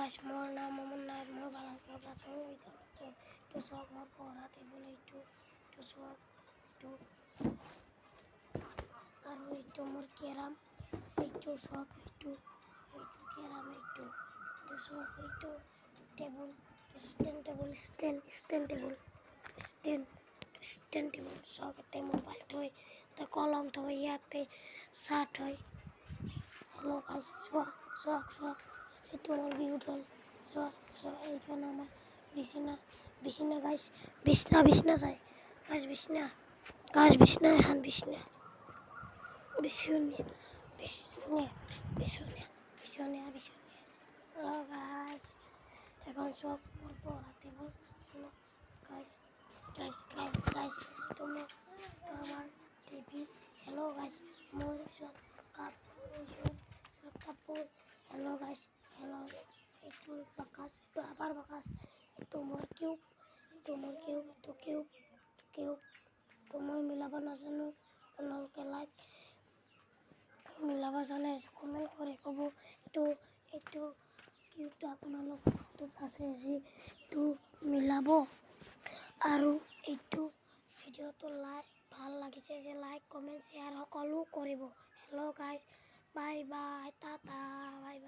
guys মোর নাম মোহাম্মদ মই বালাস প্রাথমিক তো শখ মোর পড়াতে বলে একটু শখ একটু আর একটু মোর ক্যারাম একটু শখ একটু ক্যারাম একটু শখ একটু টেবিল স্ট্যান্ড টেবিল শখ একটা মোবাইল থই তা কলম থই ইয়াতে শার্ট হয় হ্যালো গাইস শখ একটু আমার বিউটিফুল শখ এইখানে আমার বিছানা গাইস বিছনা চাই বিছনা এখন বিছনা হ্যালো গাইস এখন সব মোর পড়াতে বল হ্যালো গাইস তুমি আমার টিভি হ্যালো গাইস মোর সব কাপড় হ্যালো গাইস হ্যালো একটু বাকাস একটু আবার বাকাস একটু মোর কিউব তোমার মিলাবা না জানো আপনাকে লাইক মিলাবা জানে কমেন্ট করে কব একটু কিউবটা আপোনালোক আছে যে একটু মিলাব আৰু এইটো ভিডিঅ'টো ভাল লাগিছে যে লাইক কমেন্ট শ্বেয়াৰ সকলো কৰিব hello' guys bye tata bye